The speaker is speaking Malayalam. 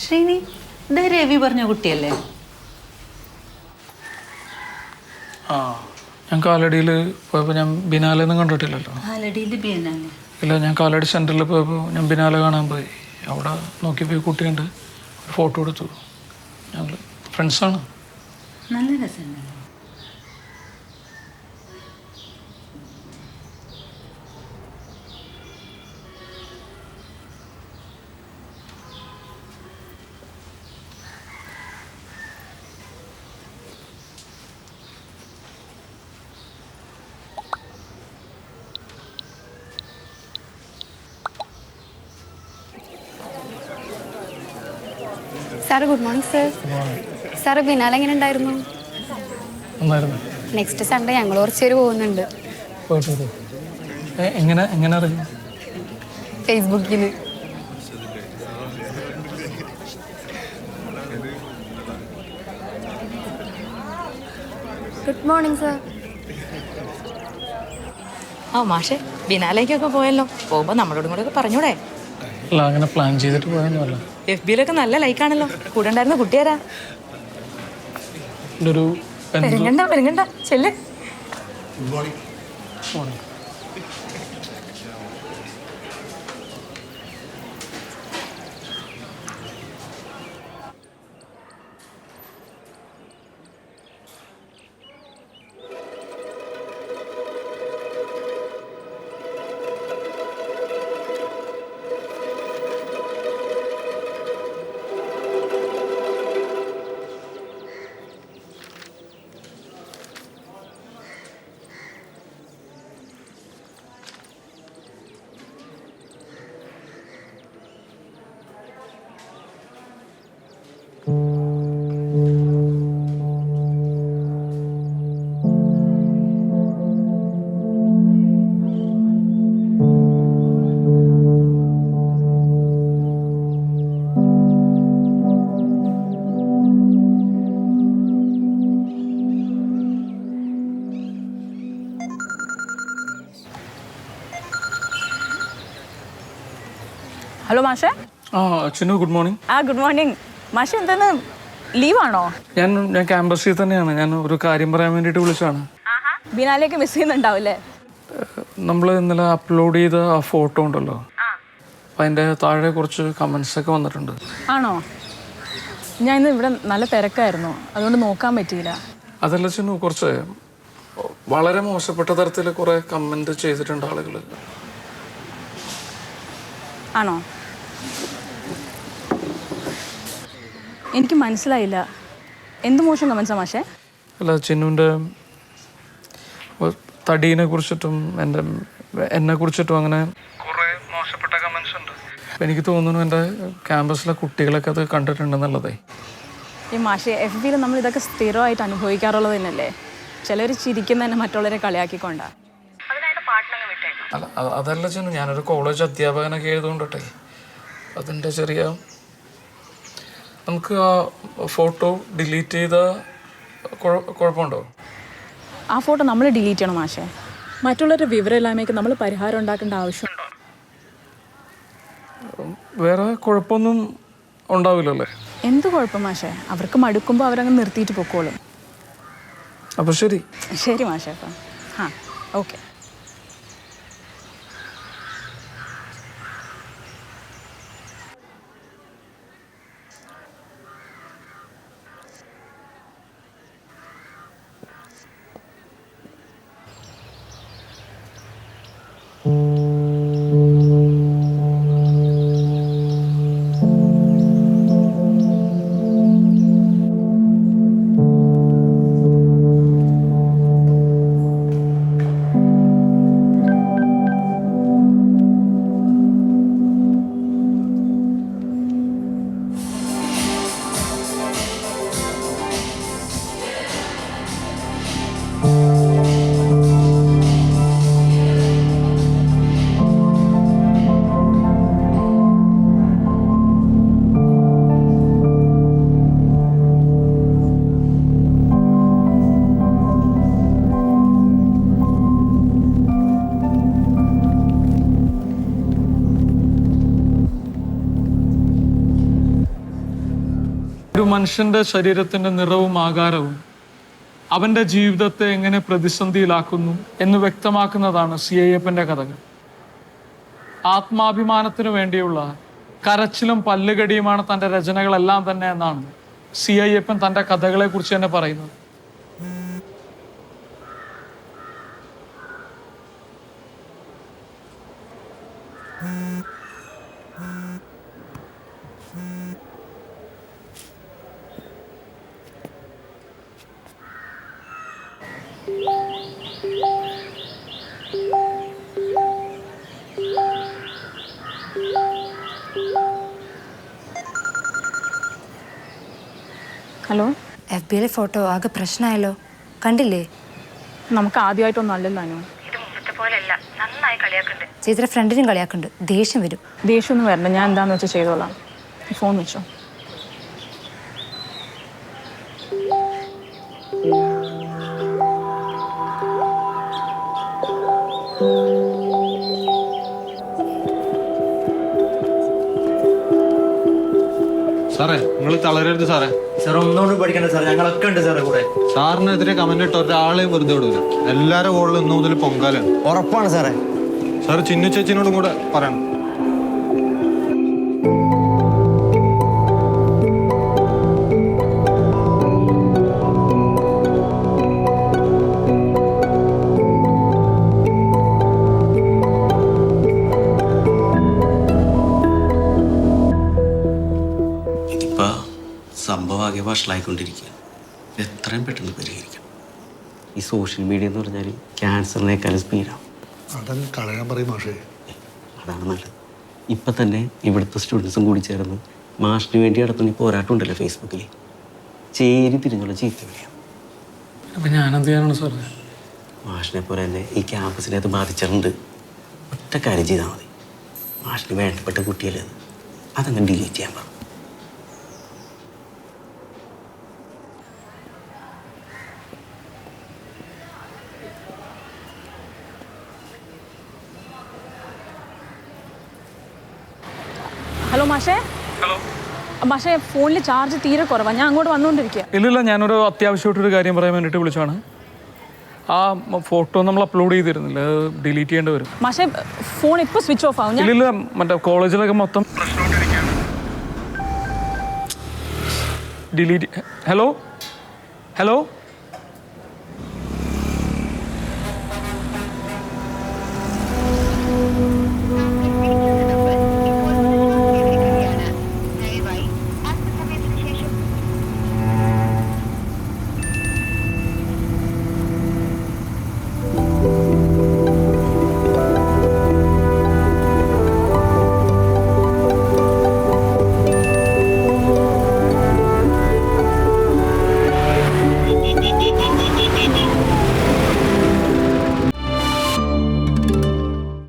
ശ്രീനി, ഇത് രവി പറഞ്ഞ കുട്ടിയല്ലേ? ആ, ഞാൻ കാലടിയിൽ പോയപ്പോൾ ഞാൻ ബിനാലെയൊന്നും കണ്ടിട്ടില്ലല്ലോ. കാലടിയിൽ ബിനാലെ? ഇല്ല, ഞാൻ കാലടി സെൻറ്ററിൽ പോയപ്പോൾ ഞാൻ ബിനാലെ കാണാൻ പോയി. അവിടെ നോക്കിയപ്പോൾ കുട്ടിയുണ്ട്, ഫോട്ടോ എടുത്തു. ഞങ്ങൾ ഫ്രണ്ട്സാണ്. നല്ല രസമുണ്ടല്ലോ. Sir good morning sir. Sir biennale എങ്ങനെ ഉണ്ടായിരുന്നു? നെക്സ്റ്റ് സൺഡേ ഞങ്ങൾ കുറച്ചുപേര് പോകുന്നുണ്ട്. എങ്ങനെ അറിയാം? ഫേസ്ബുക്കിൽ. Good morning sir. ആ മാഷെ, ബിനാലേക്കൊക്കെ പോയല്ലോ. പോകുമ്പോൾ നമ്മളോടും കൂടെ ഒക്കെ പറഞ്ഞൂടെ? അല്ല, അങ്ങനെ പ്ലാൻ ചെയ്തിട്ട് പോയൊന്നുമല്ല. FB-ലൊക്കെ നല്ല ലൈക്കാണല്ലോ. കൂടെ ഉണ്ടായിരുന്ന കുട്ടിയാരാ? പെരുങ്ങണ്ട ചെല്ല്. ഹലോ മാഷേ. ആ Chinnu, good morning. Good morning മാഷെ. എന്താണ്, ലീവാണോ? ഞാൻ ക്യാമ്പസിൽ തന്നെയാണ്. ഞാൻ ഒരു കാര്യം പറയാൻ വേണ്ടിയിട്ട് വിളിച്ചതാണ്. ബിനാലേക്ക് മിസ് ചെയ്യുന്നുണ്ടാവില്ലേ? നമ്മൾ ഇന്നലെ അപ്ലോഡ് ചെയ്ത ആ ഫോട്ടോ ഉണ്ടല്ലോ, അപ്പം അതിൻ്റെ താഴെ കുറച്ച് കമൻസ് ഒക്കെ വന്നിട്ടുണ്ട്. ആണോ? ഞാൻ ഇന്ന് ഇവിടെ നല്ല തിരക്കായിരുന്നു, അതുകൊണ്ട് നോക്കാൻ പറ്റിയില്ല. അതല്ല ചിന്നു, കുറച്ച് വളരെ മോശപ്പെട്ട തരത്തിൽ കുറേ കമൻറ്റ് ചെയ്തിട്ടുണ്ട് ആളുകൾ. ആണോ? എനിക്ക് മനസ്സിലായില്ല. എന്ത് മോശം കമൻസാ മാഷേ? അല്ല, ചിന്നുവിൻ്റെ തടീനെ കുറിച്ചിട്ടും എന്നെ കുറിച്ചിട്ടും അങ്ങനെ കുറേ മോശപ്പെട്ട കമൻസ് ഉണ്ട്. അപ്പം എനിക്ക് തോന്നുന്നു എൻ്റെ ക്യാമ്പസിലെ കുട്ടികളൊക്കെ അത് കണ്ടിട്ടുണ്ടെന്നുള്ളതേ. ഈ മാഷേ, FB-യിൽ നമ്മൾ ഇതൊക്കെ സ്ഥിരമായിട്ട് അനുഭവിക്കാറുള്ളത് തന്നെയല്ലേ? ചിലർ ചിരിക്കുന്ന തന്നെ മറ്റുള്ളവരെ കളിയാക്കിക്കൊണ്ടാ. അല്ല, അതല്ല ചിന്നു, ഞാനൊരു കോളേജ് അധ്യാപകനൊക്കെ എഴുതുകൊണ്ടട്ടെ, അതിൻ്റെ ചെറിയ നമുക്ക് ആ ഫോട്ടോ ഡിലീറ്റ് ചെയ്ത കുഴപ്പമുണ്ടോ? ആ ഫോട്ടോ നമ്മൾ ഡിലീറ്റ് ചെയ്യണം മാഷേ. മറ്റുള്ളവരുടെ വിവരമില്ലായ്മയ്ക്ക് നമ്മൾ പരിഹാരം ഉണ്ടാക്കേണ്ട ആവശ്യമുണ്ടോ? വേറെ കുഴപ്പമൊന്നും ഉണ്ടാവില്ലല്ലേ? എന്ത് കുഴപ്പം മാഷേ? അവർക്ക് മടുക്കുമ്പോൾ അവരങ്ങ് നിർത്തിയിട്ട് പൊക്കോളും. അപ്പോൾ ശരി. ശരി മാഷേ. അപ്പം ഓക്കെ. ഒരു മനുഷ്യന്റെ ശരീരത്തിന്റെ നിറവും ആകാരവും അവന്റെ ജീവിതത്തെ എങ്ങനെ പ്രതിസന്ധിയിലാക്കുന്നു എന്ന് വ്യക്തമാക്കുന്നതാണ് സി അയ്യപ്പന്റെ കഥകൾ. ആത്മാഭിമാനത്തിനു വേണ്ടിയുള്ള കരച്ചിലും പല്ലുകടിയുമാണ് തൻ്റെ രചനകളെല്ലാം തന്നെ എന്നാണ് സി അയ്യപ്പൻ തൻ്റെ കഥകളെ കുറിച്ച് തന്നെ പറയുന്നത്. ഹലോ, FB-യിലെ ഫോട്ടോ ആകെ പ്രശ്നമായല്ലോ, കണ്ടില്ലേ? നമുക്ക് ആദ്യമായിട്ടൊന്നും അല്ലല്ലോ അനു. ചേച്ചിയുടെ ഫ്രണ്ടിനും കളിയാക്കുന്നുണ്ട്, ദേഷ്യം വരും. ദേഷ്യമൊന്നും വരണ്ട, ഞാൻ എന്താന്ന് വെച്ചാൽ ചെയ്തോളാം. ഫോൺ വെച്ചോ. സാറേ, നിങ്ങൾ തളരരുത് സാറേ. സാർ ഒന്നുകൊണ്ട് പഠിക്കണ്ട സാർ, ഞങ്ങളൊക്കെ ഉണ്ട് സാറേ കൂടെ. സാറിനെതിരെ കമന്റ് ഇട്ട ഒരാളെയും വെറുതെ വിടൂല. എല്ലാവരും കോളിൽ ഇന്നു മുതൽ പൊങ്കാലാണ്. ഉറപ്പാണ് സാറേ. സാർ ചിന്നു ചേച്ചിനോടും കൂടെ പറയണം. സംഭവമാകെ വഷളായിക്കൊണ്ടിരിക്കുകയാണ്. എത്രയും പെട്ടെന്ന് പരിഹരിക്കണം. ഈ സോഷ്യൽ മീഡിയ എന്ന് പറഞ്ഞാൽ ക്യാൻസറിനേക്കാളും സ്പീഡാണ്. അതാണ് നല്ലത്. ഇപ്പം തന്നെ ഇവിടുത്തെ സ്റ്റുഡൻസും കൂടി ചേർന്ന് മാഷിന് വേണ്ടി നടത്തുന്ന ഈ പോരാട്ടം ഉണ്ടല്ലോ ഫേസ്ബുക്കിൽ, ചേരി തിരിഞ്ഞുള്ള ചീത്ത വിളിയാണ്. അപ്പം ഞാനെന്ത് ചെയ്യാനാണ് സാറേ? മാഷിനെ പോലെ തന്നെ ഈ ക്യാമ്പസിനെ അത് ബാധിച്ചിട്ടുണ്ട്. ഒറ്റ കാര്യം ചെയ്താൽ മതി. മാഷിന് വേണ്ടപ്പെട്ട കുട്ടിയല്ലേ അത്, അതങ്ങനെ ഡിലീറ്റ് ചെയ്യാൻ പറഞ്ഞു. ഹലോ മാഷേ. മാഷേ, ഫോണിൽ ചാർജ് തീരെ കുറവാണ്, ഞാൻ അങ്ങോട്ട് വന്നുകൊണ്ടിരിക്കുക. ഇല്ലില്ല, ഞാനൊരു അത്യാവശ്യമായിട്ടൊരു കാര്യം പറയാൻ വേണ്ടിയിട്ട് വിളിച്ചാണ്. ആ ഫോട്ടോ നമ്മൾ അപ്ലോഡ് ചെയ്തിരുന്നില്ല, ഡിലീറ്റ് ചെയ്യേണ്ടി വരും. മാഷേ, ഫോൺ ഇപ്പോൾ സ്വിച്ച് ഓഫ് ആവും. ഇല്ലില്ല, മറ്റേ കോളേജിലൊക്കെ മൊത്തം ഡിലീറ്റ്. Hello hello